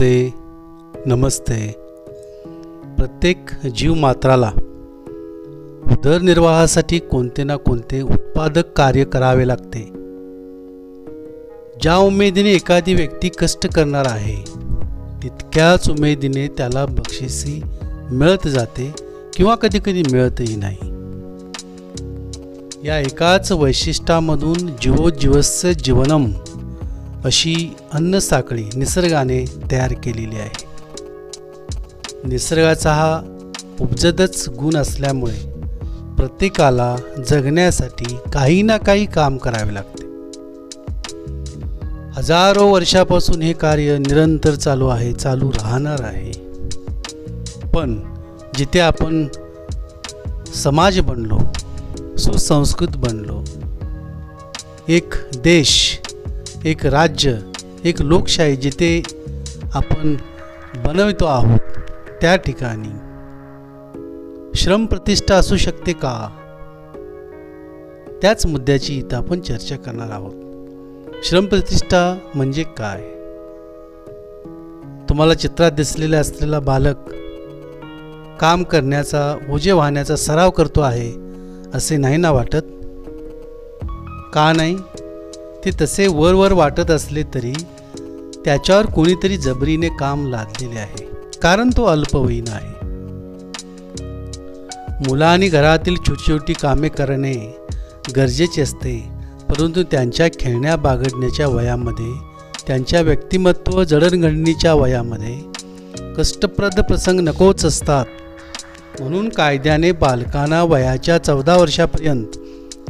नमस्ते. प्रत्येक जीवमात्राला उदरनिर्वाहासाठी कोणते ना कोणते उत्पादक कार्य करावे लागते. ज्या उमेदीने एखादी व्यक्ती कष्ट करणार आहे तितक्याच उमेदीने त्याला बक्षिसी मिळत जाते किंवा कधीकधी मिळतही नाही. या एकाच वैशिष्ट्यामधून जीवोजीवस्य जीवनम अशी अन्न साखळी निसर्गाने तयार केलेली आहे. निसर्गाचा हा उपजतच गुण असल्यामुळे प्रत्येकाला जगण्यासाठी काही ना काही काम करावे लागते. हजारो वर्षापासून हे कार्य निरंतर चालू आहे, चालू राहणार आहे. पण जिथे आपण समाज बनलो, सुसंस्कृत बनलो, एक देश, एक राज्य, एक लोकशाही जिथे आपण बनवितो आहोत त्या ठिकाणी श्रमप्रतिष्ठा असू शकते का? त्याच मुद्द्याची इथं आपण चर्चा करणार आहोत. श्रमप्रतिष्ठा म्हणजे काय? तुम्हाला चित्रात दिसलेला असलेला बालक काम करण्याचा, ओझे वाहण्याचा सराव करतो आहे असे नाही ना वाटत? का नाही? ते तसे वर वाटत असले तरी त्याच्यावर कोणीतरी जबरीने काम लादलेले आहे, कारण तो अल्पवयीन आहे. मुलांनी घरातील छोटी कामे करणे गरजेचे असते, परंतु त्यांच्या खेळण्या बागडण्याच्या वयामध्ये, त्यांच्या व्यक्तिमत्व जडणघडणीच्या वयामध्ये कष्टप्रद प्रसंग नकोच असतात. म्हणून कायद्याने बालकांना वयाच्या 14 वर्षापर्यंत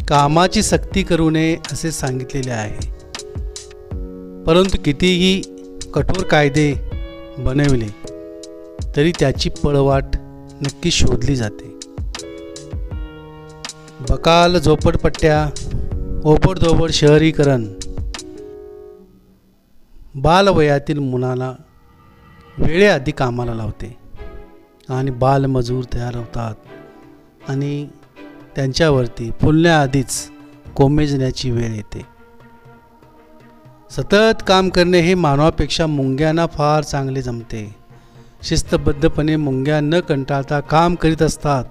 कामाची सक्ती करू नये असे सांगितलेले आहे. परंतु कितीही कठोर कायदे बनविले तरी त्याची पळवाट नक्की शोधली जाते. बकाल झोपडपट्ट्या, ओबडधोबड शहरीकरण बालवयातील मुलांना वेळेआधी कामाला लावते आणि बालमजूर तयार होतात आणि त्यांच्यावरती फुलण्याआधीच कोमेजण्याची वेळ येते. सतत काम करणे हे मानवापेक्षा मुंग्यांना फार चांगले जमते. शिस्तबद्धपणे मुंग्या न कंटाळता काम करीत असतात.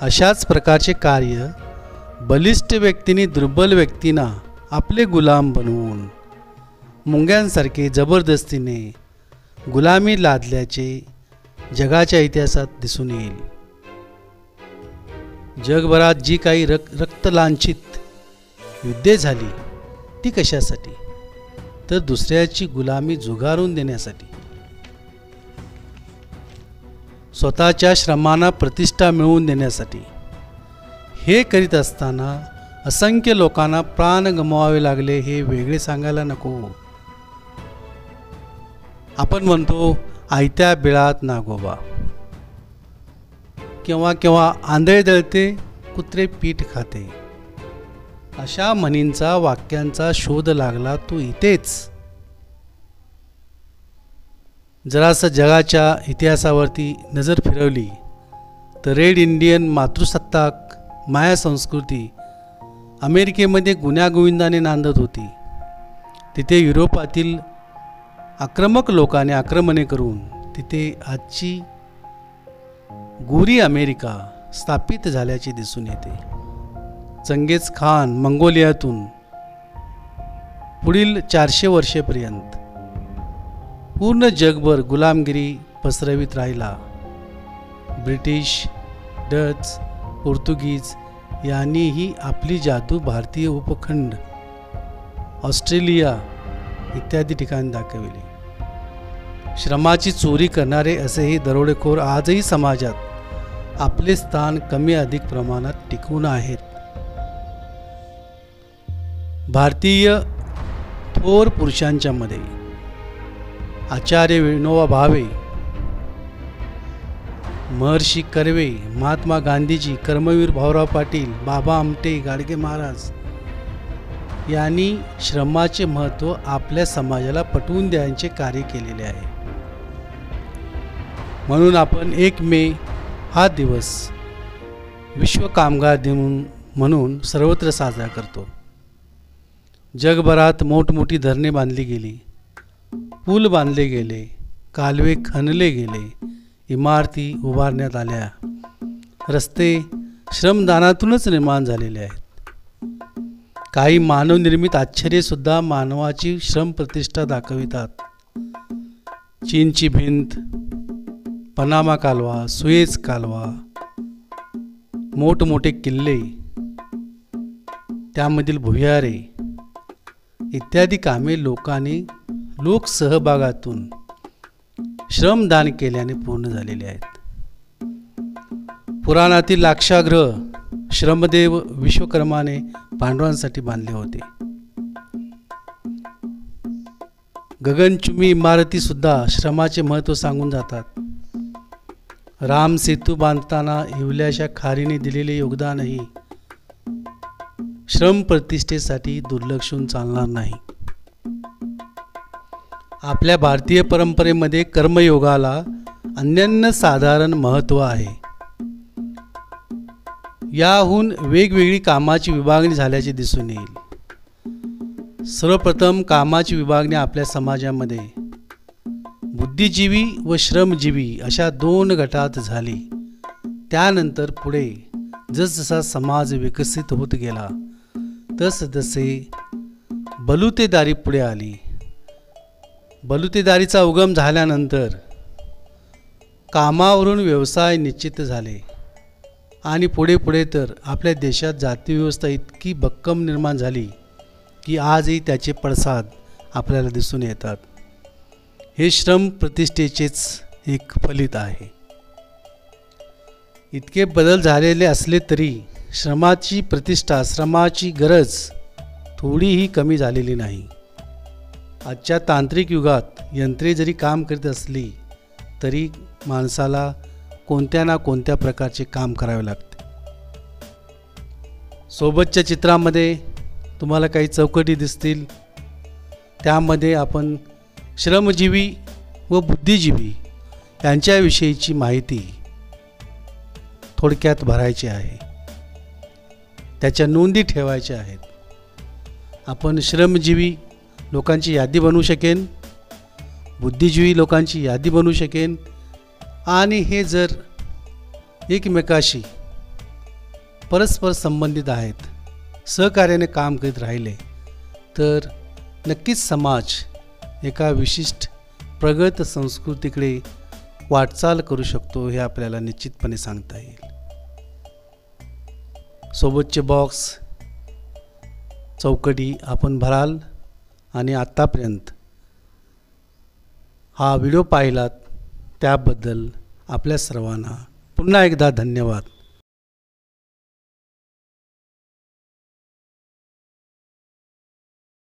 अशाच प्रकारचे कार्य बलिष्ठ व्यक्तींनी दुर्बल व्यक्तींना आपले गुलाम बनवून मुंग्यांसारखे जबरदस्तीने गुलामी लादल्याचे जगाच्या इतिहासात दिसून येईल. जगभरात जी काही रक्तलांछित युद्धे झाली ती कशासाठी? तर दुसऱ्याची गुलामी झुगारून देण्यासाठी. स्वतःच्या श्रमांना प्रतिष्ठा मिळवून देण्यासाठी. हे करीत असताना असंख्य लोकांना प्राण गमवावे लागले हे वेगळे सांगायला नको. आपण म्हणतो आयत्या बिळात नागोबा, केव्हा आंधळे दळते, कुत्रे पीठ खाते. अशा म्हणींचा, वाक्यांचा शोध लागला तो इथेच. जरासं जगाच्या इतिहासावरती नजर फिरवली तर रेड इंडियन मातृसत्ताक माया संस्कृती अमेरिकेमध्ये गुण्यागोविंदाने नांदत होती. तिथे युरोपातील आक्रमक लोकांनी आक्रमणे करून तिथे आजची गोरी अमेरिका स्थापित झाल्याचे दिसून येते. चंगेज खान मंगोलियातून पुढील 400 वर्षेपर्यंत पूर्ण जगभर गुलामगिरी पसरवित राहिला. ब्रिटिश, डच, पोर्तुगीज यांनीही आपली जादू भारतीय उपखंड, ऑस्ट्रेलिया इत्यादी ठिकाणी दाखविली. श्रमाची चोरी करणारे असेही दरोडेखोर आजही समाजात आपले स्थान कमी अधिक प्रमाणात टिकवून आहेत. भारतीय थोर पुरुषांच्या मध्ये आचार्य विनोबा भावे, महर्षी कर्वे, महात्मा गांधीजी, कर्मवीर भाऊराव पाटील, बाबा आमटे, गाडगे महाराज यांनी श्रमाचे महत्त्व आपल्या समाजाला पटवून द्यायचे कार्य केलेले आहे. म्हणून आपण 1 मे हा दिवस विश्व कामगार दिन म्हणून सर्वत्र साजरा करतो. जगभरात मोठमोठी धरणे बांधली गेली. पूल बांधले गेले, कालवे खणले गेले, इमारती उभारण्यात आल्या, रस्ते श्रमदानातूनच निर्माण झालेले आहेत. काही मानवनिर्मित आश्चर्यसुद्धा मानवाची श्रमप्रतिष्ठा दाखवितात. चीनची भिंत, पनामा कालवा, सुएझ कालवा, मोठमोठे किल्ले, त्यामधील भुयारे इत्यादी कामे लोकांनी लोकसहभागातून श्रमदान केल्याने पूर्ण झालेले आहेत. पुराणातील लाक्षागृह श्रमदेव विश्वकर्माने पांडवांसाठी बांधले होते. गगनचुंबी इमारती सुद्धा श्रमाचे महत्त्व सांगून जातात. राम सेतू बांधताना इवल्याशा खारीने दिलेले योगदानही श्रम प्रतिष्ठेसाठी दुर्लक्षून चालणार नाही. आपल्या भारतीय परंपरेमध्ये कर्मयोगाला अनन्यसाधारण महत्त्व आहे. याहून वेगवेगळी कामाची विभागणी झाल्याचे दिसून येईल. सर्वप्रथम कामाची विभागणी आपल्या समाजामध्ये बुद्धिजीवी व श्रमजीवी अशा 2 गटात झाली. त्यानंतर पुढे जसजसा समाज विकसित होत गेला तसतसे बलुतेदारी पुढे आली. बलुतेदारीचा उगम झाल्यानंतर कामावरून व्यवसाय निश्चित झाले आणि पुढे पुढे तर आपल्या देशात जातीव्यवस्था इतकी भक्कम निर्माण झाली की आजही त्याचे पडसाद आपल्याला दिसून येतात. हे श्रम प्रतिष्ठेचेच एक फलित आहे. इतके बदल झालेले असले तरी श्रमाची प्रतिष्ठा, श्रमाची गरज थोडीही कमी झालेली नाही. आजच्या तांत्रिक युगात यंत्रे जरी काम करीत असली तरी माणसाला कोणत्या ना कोणत्या प्रकारचे काम करावे लागते. सोबतच्या चित्रामध्ये तुम्हाला काही चौकटी दिसतील. त्यामध्ये आपण श्रमजीवी व बुद्धिजीवी यांच्याविषयीची माहिती थोडक्यात भरायची आहे. त्याच्या नोंदी ठेवायच्या आहेत. आपण श्रमजीवी लोकांची यादी बनवू शकेन, बुद्धिजीवी लोकांची यादी बनवू शकेन आणि हे जर एकमेकाशी परस्पर संबंधित आहेत, सहकार्याने काम करीत राहिले तर नक्कीच समाज एका विशिष्ट प्रगत संस्कृतीकडे वाटचाल करू शकतो, हे आपल्याला निश्चितपणे सांगता येईल. सोबतचे बॉक्स, चौकटी आपण भराल आणि आत्तापर्यंत हा व्हिडिओ पाहिलात त्याबद्दल आपल्या सर्वांना पुन्हा एकदा धन्यवाद.